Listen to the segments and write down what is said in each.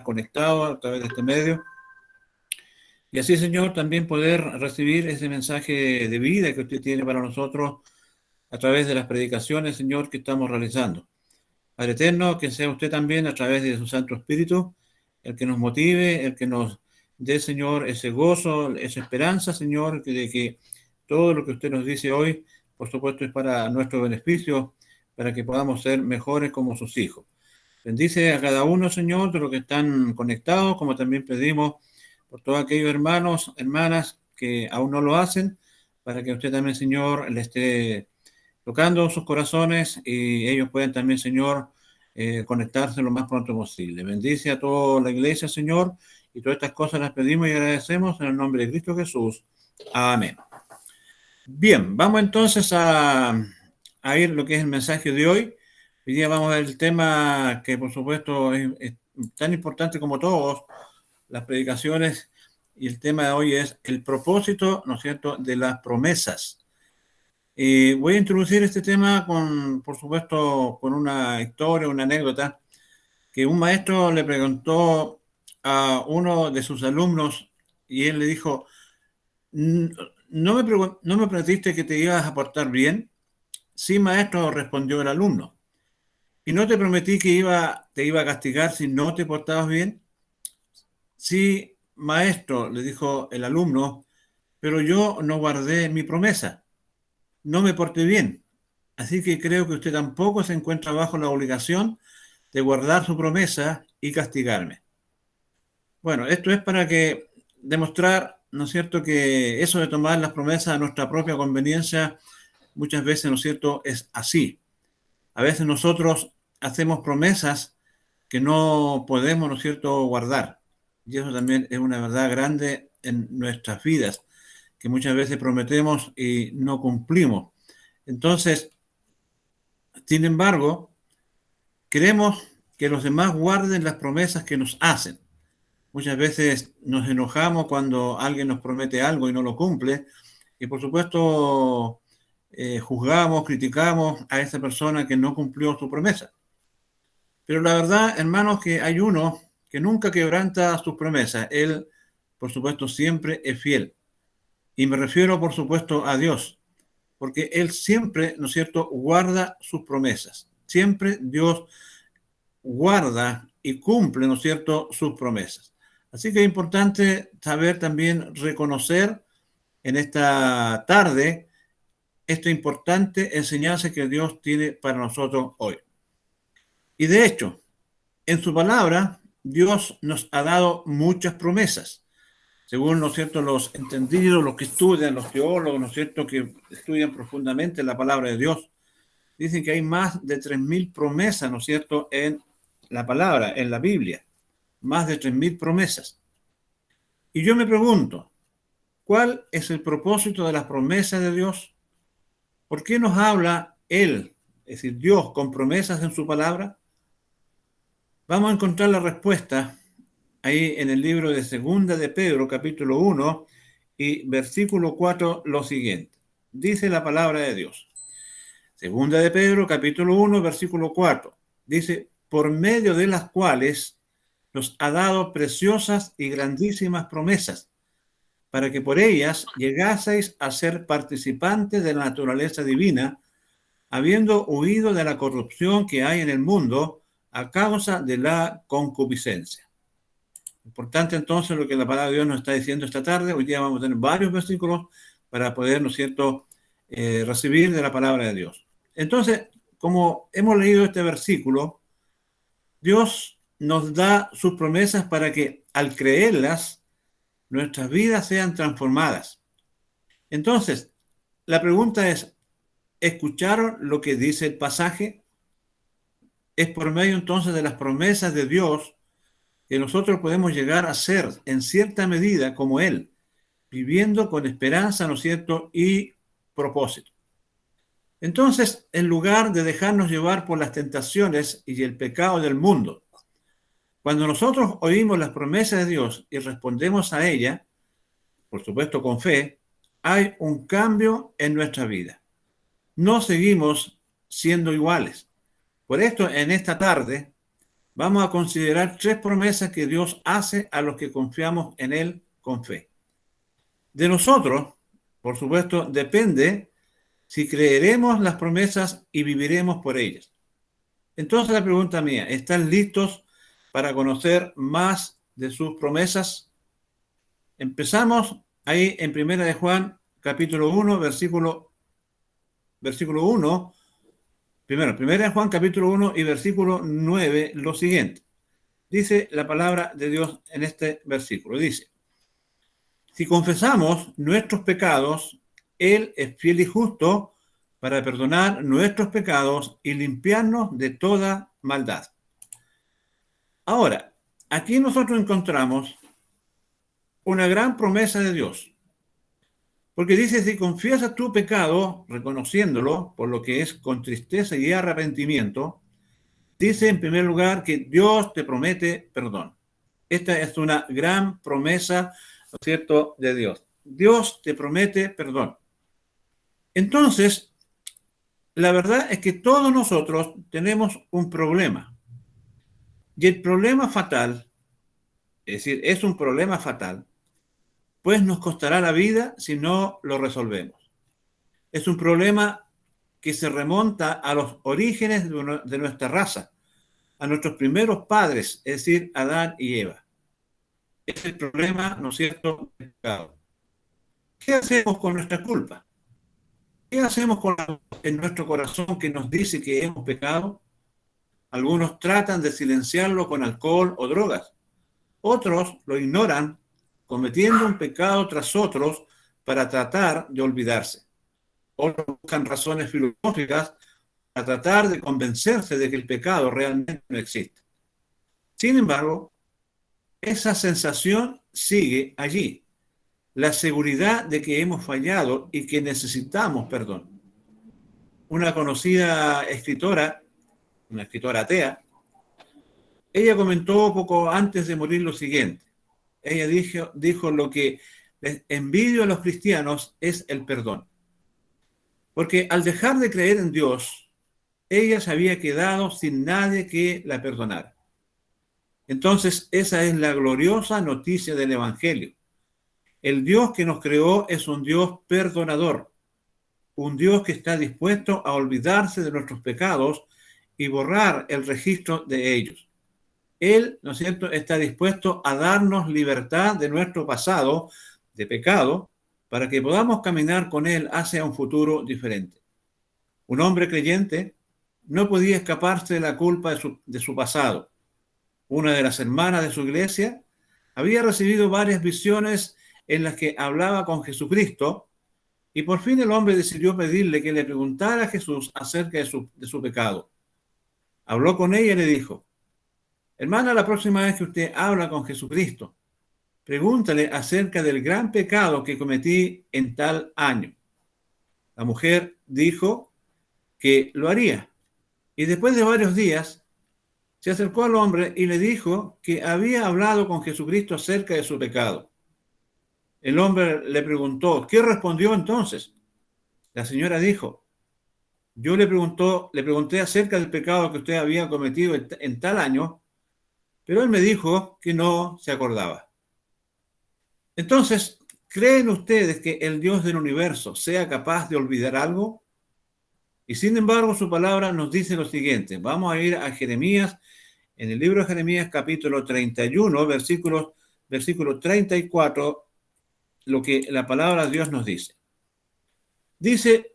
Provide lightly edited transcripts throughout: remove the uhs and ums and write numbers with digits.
estar conectados a través de este medio. Y así, Señor, también poder recibir ese mensaje de vida que usted tiene para nosotros a través de las predicaciones, Señor, que estamos realizando. Padre eterno, que sea usted también a través de su Santo Espíritu el que nos motive, el que nos dé, Señor, ese gozo, esa esperanza, Señor, de que todo lo que usted nos dice hoy, por supuesto, es para nuestro beneficio, para que podamos ser mejores como sus hijos. Bendice a cada uno, Señor, de los que están conectados, como también pedimos por todos aquellos hermanos, hermanas que aún no lo hacen, para que usted también, Señor, le esté tocando sus corazones y ellos puedan también, Señor, conectarse lo más pronto posible. Bendice a toda la iglesia, Señor, y todas estas cosas las pedimos y agradecemos en el nombre de Cristo Jesús. Amén. Bien, vamos entonces a ir lo que es el mensaje de hoy. Hoy día vamos a ver el tema que, por supuesto, es tan importante como todos las predicaciones, y el tema de hoy es el propósito, ¿no es cierto?, de las promesas. Voy a introducir este tema por supuesto, con una historia, una anécdota, que un maestro le preguntó a uno de sus alumnos y él le dijo, ¿no me prometiste que te ibas a portar bien? Sí, maestro, respondió el alumno. ¿Y no te prometí que te iba a castigar si no te portabas bien? Sí, maestro, le dijo el alumno, pero yo no guardé mi promesa, no me porté bien. Así que creo que usted tampoco se encuentra bajo la obligación de guardar su promesa y castigarme. Bueno, esto es para que demostrar, ¿no es cierto?, que eso de tomar las promesas a nuestra propia conveniencia muchas veces, ¿no es cierto?, es así. A veces nosotros hacemos promesas que no podemos, ¿no es cierto?, guardar. Y eso también es una verdad grande en nuestras vidas, que muchas veces prometemos y no cumplimos. Entonces, sin embargo, queremos que los demás guarden las promesas que nos hacen. Muchas veces nos enojamos cuando alguien nos promete algo y no lo cumple. Y por supuesto, juzgamos, criticamos a esa persona que no cumplió su promesa. Pero la verdad, hermanos, que hay uno que nunca quebranta sus promesas. Él, por supuesto, siempre es fiel. Y me refiero, por supuesto, a Dios. Porque Él siempre, ¿no es cierto?, guarda sus promesas. Siempre Dios guarda y cumple, ¿no es cierto?, sus promesas. Así que es importante saber también reconocer en esta tarde esta importante enseñanza que Dios tiene para nosotros hoy. Y de hecho, en su palabra, Dios nos ha dado muchas promesas. Según, ¿no es cierto?, los entendidos, los que estudian, los teólogos, ¿no es cierto?, que estudian profundamente la palabra de Dios, dicen que hay más de 3.000 promesas, ¿no es cierto?, en la palabra, en la Biblia. Más de 3.000 promesas. Y yo me pregunto, ¿cuál es el propósito de las promesas de Dios? ¿Por qué nos habla Él, es decir, Dios, con promesas en su palabra? Vamos a encontrar la respuesta ahí en el libro de Segunda de Pedro, capítulo 1 y versículo 4, lo siguiente. Dice la palabra de Dios. Segunda de Pedro, capítulo 1, versículo 4. Dice, por medio de las cuales nos ha dado preciosas y grandísimas promesas, para que por ellas llegaseis a ser participantes de la naturaleza divina, habiendo huido de la corrupción que hay en el mundo a causa de la concupiscencia. Importante entonces lo que la palabra de Dios nos está diciendo esta tarde. Hoy día vamos a tener varios versículos para poder, ¿no es cierto?, recibir de la palabra de Dios. Entonces, como hemos leído este versículo, Dios nos da sus promesas para que al creerlas, nuestras vidas sean transformadas. Entonces, la pregunta es, ¿escucharon lo que dice el pasaje? Es por medio entonces de las promesas de Dios que nosotros podemos llegar a ser en cierta medida como Él, viviendo con esperanza, ¿no es cierto?, y propósito. Entonces, en lugar de dejarnos llevar por las tentaciones y el pecado del mundo, cuando nosotros oímos las promesas de Dios y respondemos a ella, por supuesto con fe, hay un cambio en nuestra vida. No seguimos siendo iguales. Por esto, en esta tarde, vamos a considerar 3 promesas que Dios hace a los que confiamos en Él con fe. De nosotros, por supuesto, depende si creeremos las promesas y viviremos por ellas. Entonces la pregunta mía, ¿están listos para conocer más de sus promesas? Empezamos ahí en 1 de Juan, capítulo 1, versículo 1. Primero, 1 de Juan, capítulo 1 y versículo 9, lo siguiente. Dice la palabra de Dios en este versículo. Dice, si confesamos nuestros pecados, Él es fiel y justo para perdonar nuestros pecados y limpiarnos de toda maldad. Ahora, aquí nosotros encontramos una gran promesa de Dios. Porque dice, si confiesas tu pecado, reconociéndolo por lo que es con tristeza y arrepentimiento, dice en primer lugar que Dios te promete perdón. Esta es una gran promesa, ¿no es cierto?, de Dios. Dios te promete perdón. Entonces, la verdad es que todos nosotros tenemos un problema. Y el problema fatal, es decir, es un problema fatal, pues nos costará la vida si no lo resolvemos. Es un problema que se remonta a los orígenes de nuestra raza, a nuestros primeros padres, es decir, Adán y Eva. Es el problema, ¿no es cierto?, del pecado. ¿Qué hacemos con nuestra culpa? ¿Qué hacemos con la voz en nuestro corazón que nos dice que hemos pecado? Algunos tratan de silenciarlo con alcohol o drogas. Otros lo ignoran, cometiendo un pecado tras otros para tratar de olvidarse. Otros buscan razones filosóficas para tratar de convencerse de que el pecado realmente no existe. Sin embargo, esa sensación sigue allí, la seguridad de que hemos fallado y que necesitamos perdón. Una conocida escritora, una escritora atea, ella comentó poco antes de morir lo siguiente. Ella dijo lo que les envidio a los cristianos es el perdón. Porque al dejar de creer en Dios, ella se había quedado sin nadie que la perdonara. Entonces, esa es la gloriosa noticia del Evangelio. El Dios que nos creó es un Dios perdonador, un Dios que está dispuesto a olvidarse de nuestros pecados y borrar el registro de ellos. Él, ¿no es cierto?, está dispuesto a darnos libertad de nuestro pasado de pecado para que podamos caminar con Él hacia un futuro diferente. Un hombre creyente no podía escaparse de la culpa de su pasado. Una de las hermanas de su iglesia había recibido varias visiones en las que hablaba con Jesucristo y por fin el hombre decidió pedirle que le preguntara a Jesús acerca de su pecado. Habló con ella y le dijo, hermana, la próxima vez que usted habla con Jesucristo, pregúntale acerca del gran pecado que cometí en tal año. La mujer dijo que lo haría y después de varios días se acercó al hombre y le dijo que había hablado con Jesucristo acerca de su pecado. El hombre le preguntó, ¿qué respondió entonces? La señora dijo, yo le pregunté acerca del pecado que usted había cometido en tal año, pero él me dijo que no se acordaba. Entonces, ¿creen ustedes que el Dios del universo sea capaz de olvidar algo? Y sin embargo, su palabra nos dice lo siguiente. Vamos a ir a Jeremías, en el libro de Jeremías, capítulo 31, versículo 34, lo que la palabra de Dios nos dice. Dice,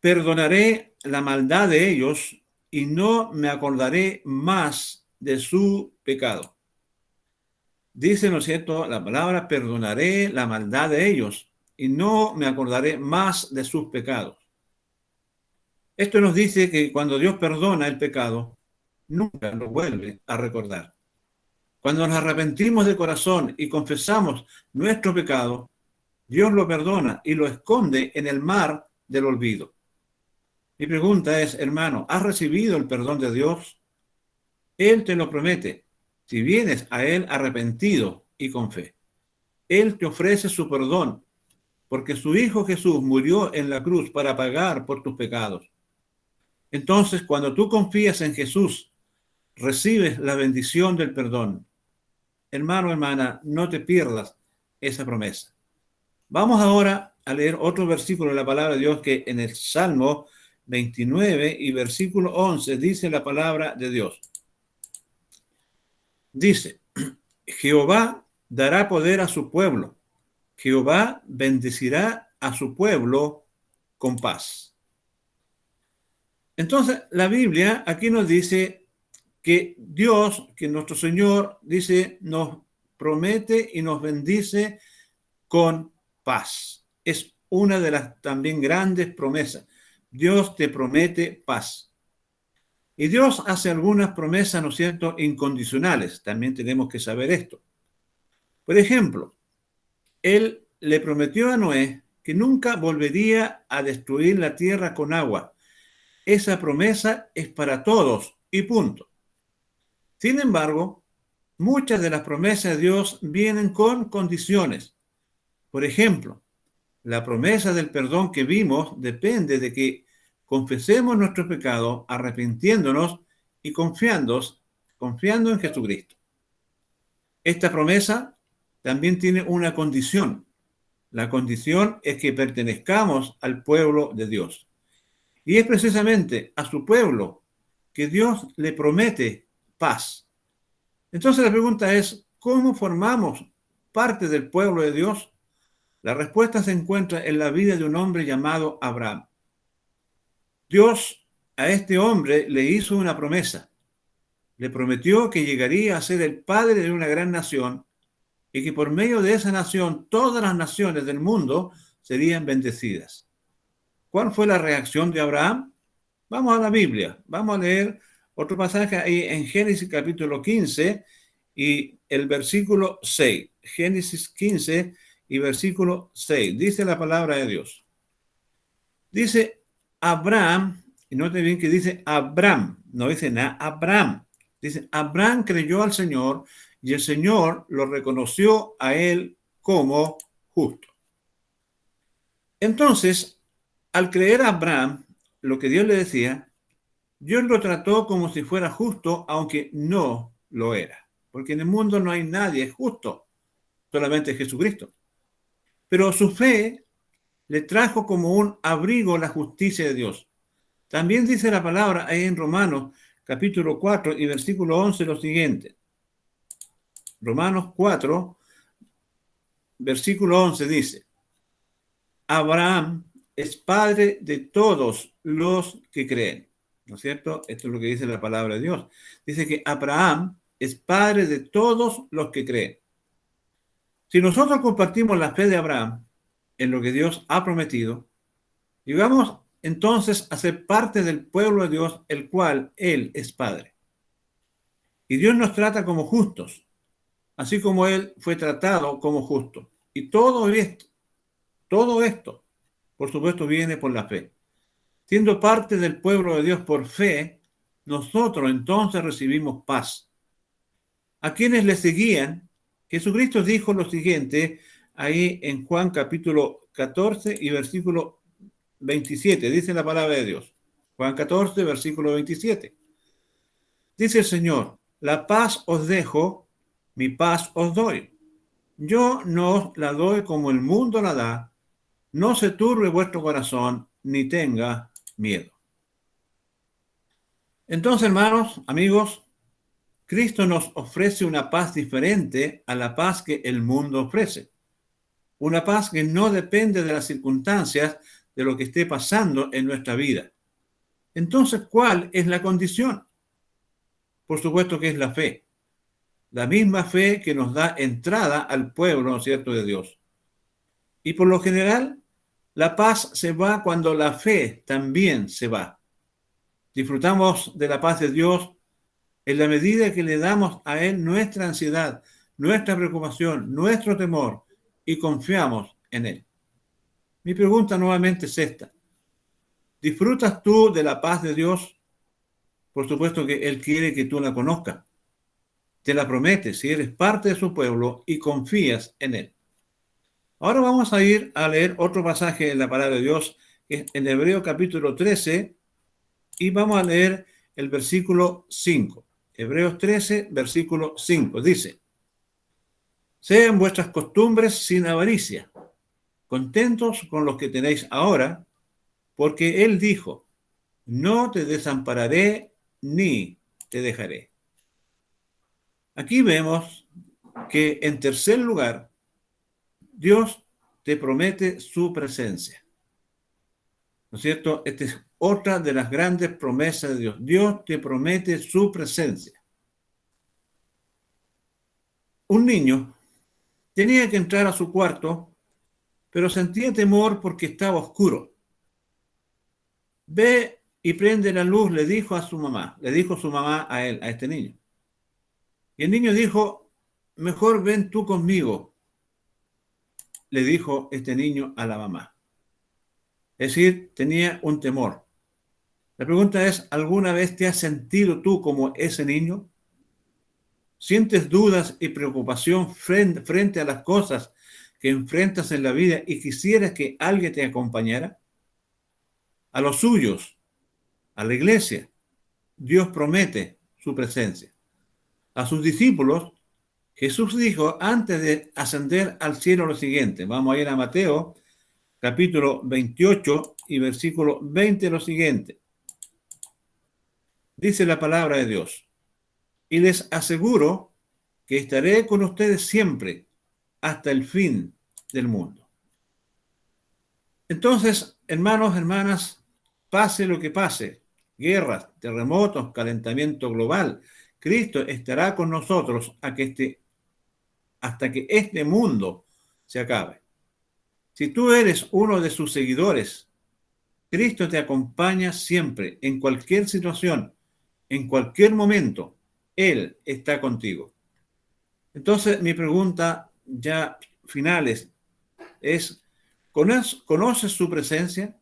perdonaré la maldad de ellos y no me acordaré más de su pecado. Dice, ¿no es cierto?, la palabra, perdonaré la maldad de ellos y no me acordaré más de sus pecados. Esto nos dice que cuando Dios perdona el pecado, nunca lo vuelve a recordar. Cuando nos arrepentimos de corazón y confesamos nuestro pecado, Dios lo perdona y lo esconde en el mar del olvido. Mi pregunta es, hermano, ¿has recibido el perdón de Dios? Él te lo promete si vienes a Él arrepentido y con fe. Él te ofrece su perdón porque su Hijo Jesús murió en la cruz para pagar por tus pecados. Entonces, cuando tú confías en Jesús, recibes la bendición del perdón. Hermano, hermana, no te pierdas esa promesa. Vamos ahora a leer otro versículo de la palabra de Dios que en el Salmo 29 y versículo 11 dice la palabra de Dios. Dice, Jehová dará poder a su pueblo. Jehová bendecirá a su pueblo con paz. Entonces, la Biblia aquí nos dice que Dios, que nuestro Señor, dice, nos promete y nos bendice con paz. Es una de las también grandes promesas. Dios te promete paz. Y Dios hace algunas promesas, ¿no es cierto?, incondicionales. También tenemos que saber esto. Por ejemplo, Él le prometió a Noé que nunca volvería a destruir la tierra con agua. Esa promesa es para todos y punto. Sin embargo, muchas de las promesas de Dios vienen con condiciones. Por ejemplo, la promesa del perdón que vimos depende de que confesemos nuestro pecado, arrepintiéndonos y confiando en Jesucristo. Esta promesa también tiene una condición. La condición es que pertenezcamos al pueblo de Dios. Y es precisamente a su pueblo que Dios le promete paz. Entonces la pregunta es, ¿cómo formamos parte del pueblo de Dios? La respuesta se encuentra en la vida de un hombre llamado Abraham. Dios a este hombre le hizo una promesa. Le prometió que llegaría a ser el padre de una gran nación y que por medio de esa nación todas las naciones del mundo serían bendecidas. ¿Cuál fue la reacción de Abraham? Vamos a la Biblia, vamos a leer otro pasaje ahí en Génesis capítulo 15 y el versículo 6. Génesis 15 y versículo 6. Dice la palabra de Dios. Dice Abraham, y note bien que dice Abraham, no dice nada, Abraham. Dice, Abraham creyó al Señor y el Señor lo reconoció a él como justo. Entonces, al creer a Abraham, lo que Dios le decía, Dios lo trató como si fuera justo, aunque no lo era. Porque en el mundo no hay nadie justo, solamente Jesucristo. Pero su fe le trajo como un abrigo la justicia de Dios. También dice la palabra ahí en Romanos capítulo 4 y versículo 11 lo siguiente. Romanos 4, versículo 11 dice, Abraham es padre de todos los que creen. ¿No es cierto? Esto es lo que dice la palabra de Dios. Dice que Abraham es padre de todos los que creen. Si nosotros compartimos la fe de Abraham en lo que Dios ha prometido, llegamos entonces a ser parte del pueblo de Dios, el cual Él es Padre. Y Dios nos trata como justos, así como Él fue tratado como justo. Y todo esto, por supuesto, viene por la fe. Siendo parte del pueblo de Dios por fe, nosotros entonces recibimos paz. A quienes le seguían, Jesucristo dijo lo siguiente ahí en Juan capítulo 14 y versículo 27. Dice la palabra de Dios. Juan 14, versículo 27. Dice el Señor, la paz os dejo, mi paz os doy. Yo no os la doy como el mundo la da. No se turbe vuestro corazón, ni tenga miedo. Entonces, hermanos, amigos, Cristo nos ofrece una paz diferente a la paz que el mundo ofrece. Una paz que no depende de las circunstancias de lo que esté pasando en nuestra vida. Entonces, ¿cuál es la condición? Por supuesto que es la fe. La misma fe que nos da entrada al pueblo, ¿no es cierto?, de Dios. Y por lo general, la paz se va cuando la fe también se va. Disfrutamos de la paz de Dios en la medida que le damos a Él nuestra ansiedad, nuestra preocupación, nuestro temor y confiamos en Él. Mi pregunta nuevamente es esta. ¿Disfrutas tú de la paz de Dios? Por supuesto que Él quiere que tú la conozcas. Te la promete si eres parte de su pueblo y confías en Él. Ahora vamos a ir a leer otro pasaje en la palabra de Dios, que es en Hebreo capítulo 13, y vamos a leer el versículo 5. Hebreos 13, versículo 5. Dice: sean vuestras costumbres sin avaricia, contentos con los que tenéis ahora, porque Él dijo: no te desampararé ni te dejaré. Aquí vemos que en tercer lugar, Dios te promete su presencia. ¿No es cierto? Esta es otra de las grandes promesas de Dios. Dios te promete su presencia. Un niño tenía que entrar a su cuarto, pero sentía temor porque estaba oscuro. Ve y prende la luz, le dijo su mamá a él, a este niño. Y el niño dijo: mejor ven tú conmigo, le dijo este niño a la mamá. Es decir, tenía un temor. La pregunta es: ¿alguna vez te has sentido tú como ese niño? ¿Sientes dudas y preocupación frente a las cosas que enfrentas en la vida y quisieras que alguien te acompañara? A los suyos, a la iglesia, Dios promete su presencia. A sus discípulos, Jesús dijo antes de ascender al cielo lo siguiente. Vamos a ir a Mateo, capítulo 28 y versículo 20, lo siguiente. Dice la palabra de Dios: y les aseguro que estaré con ustedes siempre hasta el fin del mundo. Entonces, hermanos, hermanas, pase lo que pase, guerras, terremotos, calentamiento global, Cristo estará con nosotros hasta que este mundo se acabe. Si tú eres uno de sus seguidores, Cristo te acompaña siempre, en cualquier situación, en cualquier momento. Él está contigo. Entonces, mi pregunta ya final es: ¿conoces su presencia?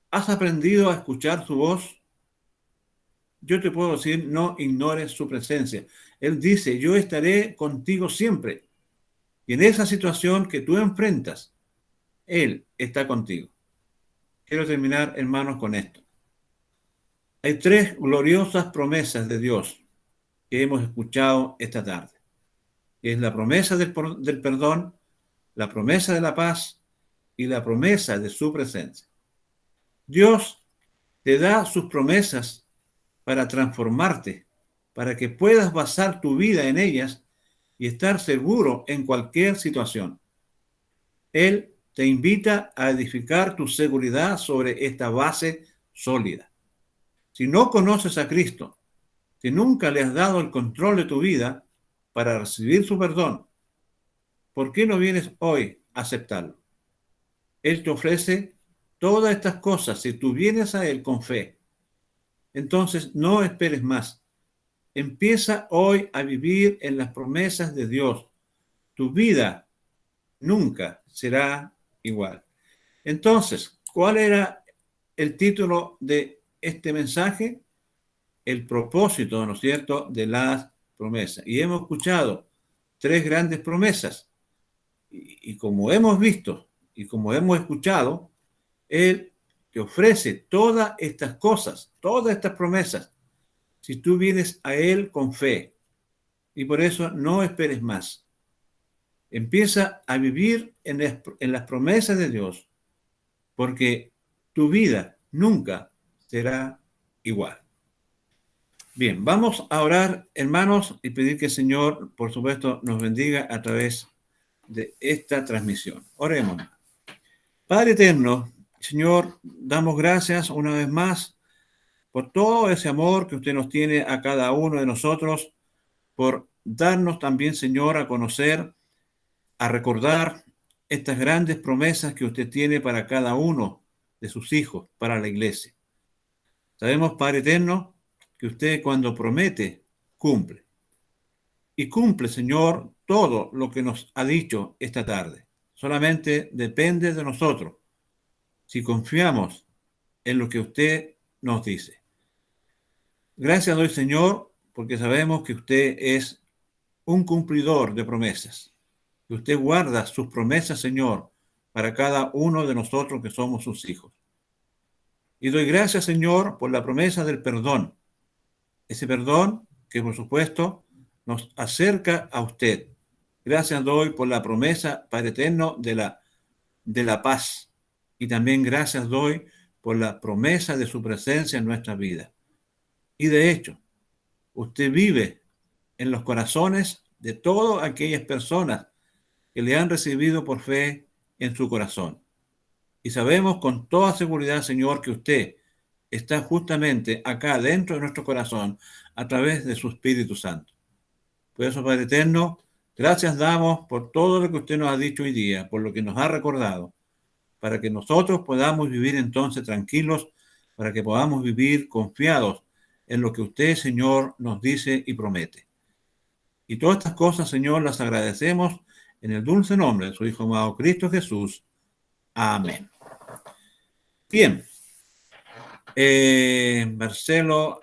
¿Has aprendido a escuchar su voz? Yo te puedo decir: no ignores su presencia. Él dice: yo estaré contigo siempre. Y en esa situación que tú enfrentas, Él está contigo. Quiero terminar, hermanos, con esto. Hay tres gloriosas promesas de Dios que hemos escuchado esta tarde. Es la promesa del perdón, la promesa de la paz y la promesa de su presencia. Dios te da sus promesas para transformarte, para que puedas basar tu vida en ellas y estar seguro en cualquier situación. Él te invita a edificar tu seguridad sobre esta base sólida. Si no conoces a Cristo, si nunca le has dado el control de tu vida para recibir su perdón, ¿por qué no vienes hoy a aceptarlo? Él te ofrece todas estas cosas si tú vienes a Él con fe. Entonces, no esperes más. Empieza hoy a vivir en las promesas de Dios. Tu vida nunca será igual. Entonces, ¿cuál era el título de este mensaje? El propósito, ¿no es cierto?, de las promesas. Y hemos escuchado tres grandes promesas. Y como hemos visto y como hemos escuchado, Él te ofrece todas estas cosas, todas estas promesas, si tú vienes a Él con fe. Y por eso no esperes más. Empieza a vivir en las promesas de Dios, porque tu vida nunca será igual. Bien, vamos a orar, hermanos, y pedir que el Señor, por supuesto, nos bendiga a través de esta transmisión. Oremos. Padre eterno, Señor, damos gracias una vez más por todo ese amor que usted nos tiene a cada uno de nosotros, por darnos también, Señor, a conocer, a recordar estas grandes promesas que usted tiene para cada uno de sus hijos, para la iglesia. Sabemos, Padre eterno, que usted cuando promete, cumple. Y cumple, Señor, todo lo que nos ha dicho esta tarde. Solamente depende de nosotros si confiamos en lo que usted nos dice. Gracias doy, Señor, porque sabemos que usted es un cumplidor de promesas. Que usted guarda sus promesas, Señor, para cada uno de nosotros que somos sus hijos. Y doy gracias, Señor, por la promesa del perdón. Ese perdón que por supuesto nos acerca a usted. Gracias doy por la promesa, Padre eterno, de la paz. Y también gracias doy por la promesa de su presencia en nuestra vida. Y de hecho, usted vive en los corazones de todas aquellas personas que le han recibido por fe en su corazón. Y sabemos con toda seguridad, Señor, que usted está justamente acá dentro de nuestro corazón a través de su Espíritu Santo. Por eso, Padre eterno, gracias damos por todo lo que usted nos ha dicho hoy día, por lo que nos ha recordado, para que nosotros podamos vivir entonces tranquilos, para que podamos vivir confiados en lo que usted, Señor, nos dice y promete. Y todas estas cosas, Señor, las agradecemos en el dulce nombre de su Hijo amado Cristo Jesús. Amén. Bien. Marcelo